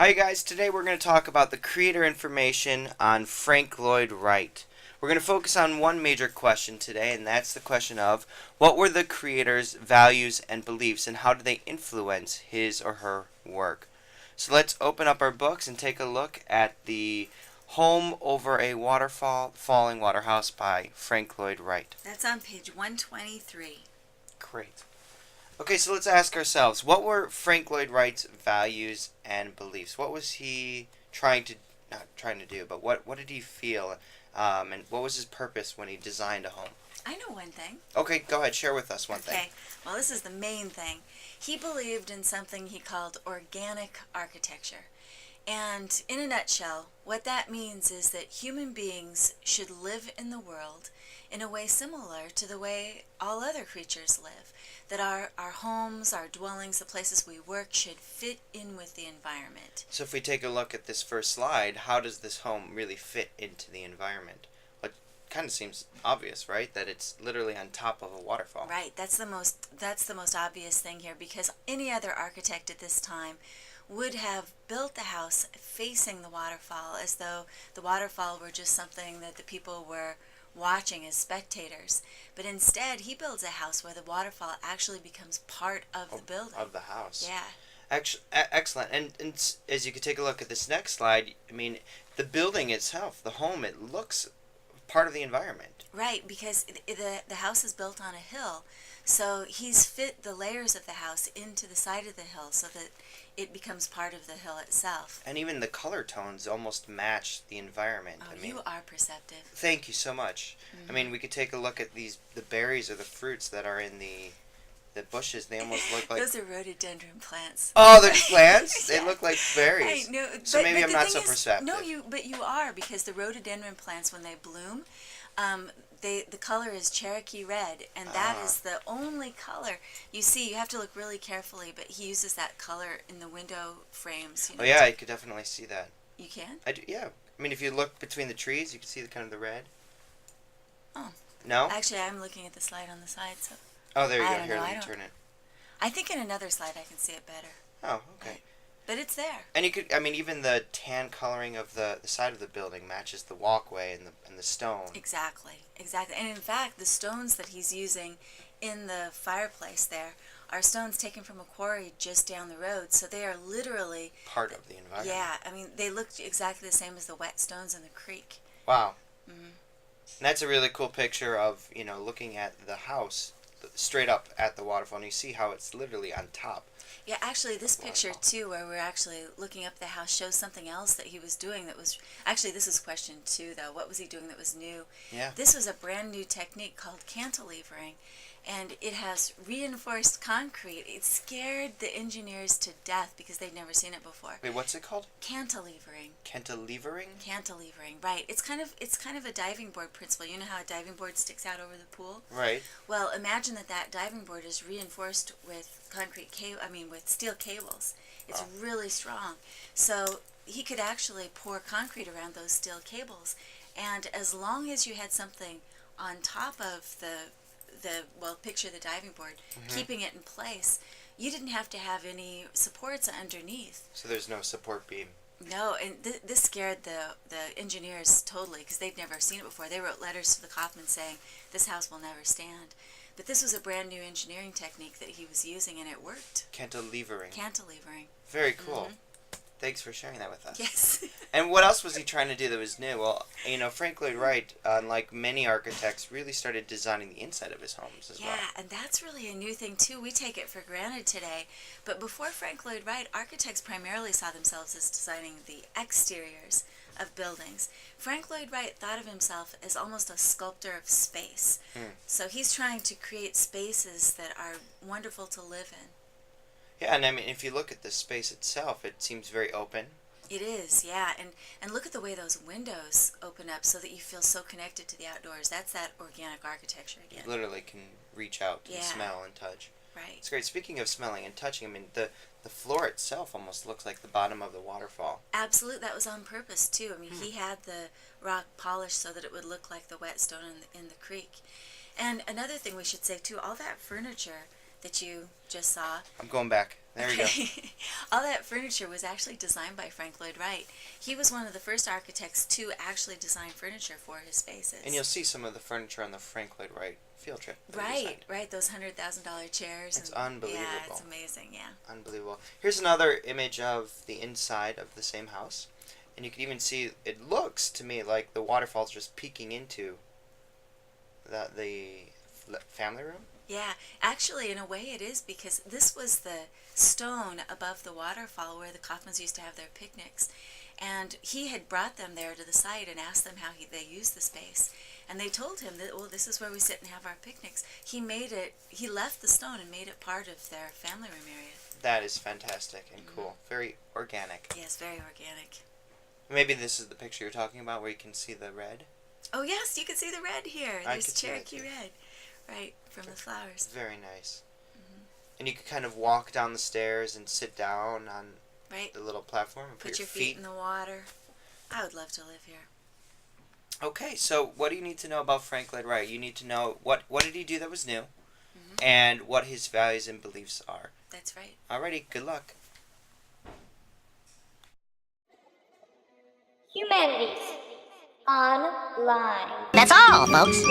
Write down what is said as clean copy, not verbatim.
Hi guys, today we're going to talk about the creator information on Frank Lloyd Wright. We're going to focus on one major question today, and that's the question of what were the creator's values and beliefs and how did they influence his or her work? So let's open up our books and take a look at the Home Over a Waterfall, Falling Waterhouse by Frank Lloyd Wright. That's on page 123. Great. Okay, so let's ask ourselves, what were Frank Lloyd Wright's values and beliefs? What was he not trying to do, but what did he feel, and what was his purpose when he designed a home? I know one thing. Okay, go ahead, share with us one thing. Okay, well, this is the main thing. He believed in something he called organic architecture. And in a nutshell, what that means is that human beings should live in the world in a way similar to the way all other creatures live. That our homes, our dwellings, the places we work should fit in with the environment. So if we take a look at this first slide, how does this home really fit into the environment? Well, it kind of seems obvious, right? That it's literally on top of a waterfall. Right, that's the most obvious thing here, because any other architect at this time would have built the house facing the waterfall, as though the waterfall were just something that the people were watching as spectators. But instead, he builds a house where the waterfall actually becomes part of the building. Of the house. Yeah. Excellent. And as you can take a look at this next slide, I mean, the building itself, the home, it looks part of the environment. Right, because the house is built on a hill, so he's fit the layers of the house into the side of the hill so that it becomes part of the hill itself. And even the color tones almost match the environment. Oh, I mean, you are perceptive. thank you so much. I mean, we could take a look at the berries or the fruits that are in the bushes. They almost look like... Those are rhododendron plants. Oh, they're plants? Yeah. They look like berries. I know, So maybe but I'm the not thing so is, perceptive. No, but you are, because the rhododendron plants, when they bloom, the color is Cherokee red, and that is the only color you see. You have to look really carefully, but he uses that color in the window frames. Oh yeah, I could definitely see that. You can? I do, yeah. I mean, if you look between the trees, you can see the kind of the red. Oh. No? Actually, I'm looking at the slide on the side, so... Oh, there you I go. don't Here, know, let me turn it. I think in another slide I can see it better. Oh, okay. But it's there. And you could, I mean, even the tan coloring of the side of the building matches the walkway and the stone. Exactly. And in fact, the stones that he's using in the fireplace there are stones taken from a quarry just down the road, so they are literally... Part of the environment. Yeah, I mean, they look exactly the same as the wet stones in the creek. Wow. Mm-hmm. And that's a really cool picture of, looking at the house straight up at the waterfall, and you see how it's literally on top. Yeah, actually, this picture, too, where we're actually looking up the house, shows something else that he was doing that was... Actually, this is question 2, though. What was he doing that was new? Yeah. This was a brand new technique called cantilevering, and it has reinforced concrete. It scared the engineers to death because they'd never seen it before. Wait, what's it called? Cantilevering. Cantilevering? Cantilevering, right. It's kind of a diving board principle. You know how a diving board sticks out over the pool? Right. Well, imagine that diving board is reinforced with with steel cables. It's really strong. So he could actually pour concrete around those steel cables, and as long as you had something on top of picture the diving board, keeping it in place, you didn't have to have any supports underneath. So there's no support beam. No, and this scared the engineers totally, because they'd never seen it before. They wrote letters to the Kaufman saying, this house will never stand. But this was a brand new engineering technique that he was using, and it worked. Cantilevering. Cantilevering. Very cool. Thanks for sharing that with us. Yes. And what else was he trying to do that was new? Well, Frank Lloyd Wright, unlike many architects, really started designing the inside of his homes as well. Yeah, and that's really a new thing, too. We take it for granted today. But before Frank Lloyd Wright, architects primarily saw themselves as designing the exteriors of buildings. Frank Lloyd Wright thought of himself as almost a sculptor of space. So he's trying to create spaces that are wonderful to live in. Yeah, and I mean, if you look at the space itself, it seems very open. It is, yeah, and look at the way those windows open up so that you feel so connected to the outdoors. That's that organic architecture again. You literally can reach out and Yeah. smell and touch. Right. It's great. Speaking of smelling and touching, I mean, the floor itself almost looks like the bottom of the waterfall. Absolutely, that was on purpose too. I mean, he had the rock polished so that it would look like the wet stone in the creek. And another thing we should say too, all that furniture that you just saw. I'm going back. There we go. all that furniture was actually designed by Frank Lloyd Wright. He was one of the first architects to actually design furniture for his spaces. And you'll see some of the furniture on the Frank Lloyd Wright field trip. Right, those $100,000 chairs. It's unbelievable. Yeah, it's amazing, yeah. Unbelievable. Here's another image of the inside of the same house. And you can even see, it looks to me like the waterfall's just peeking into the family room. Yeah, actually, in a way it is, because this was the stone above the waterfall where the Kaufmans used to have their picnics. And he had brought them there to the site and asked them how they used the space. And they told him that, well, this is where we sit and have our picnics. He left the stone and made it part of their family room area. That is fantastic and cool. Very organic. Yes, very organic. Maybe this is the picture you're talking about where you can see the red. Oh, yes, you can see the red here. I There's could see that Cherokee too. red, right, from the flowers. Very nice. And you can kind of walk down the stairs and sit down on Right. the little platform and Put your feet in the water. I would love to live here. Okay, so what do you need to know about Frank Lloyd Wright? You need to know what did he do that was new, and what his values and beliefs are. That's right. Alrighty, good luck. Humanities Online. That's all, folks.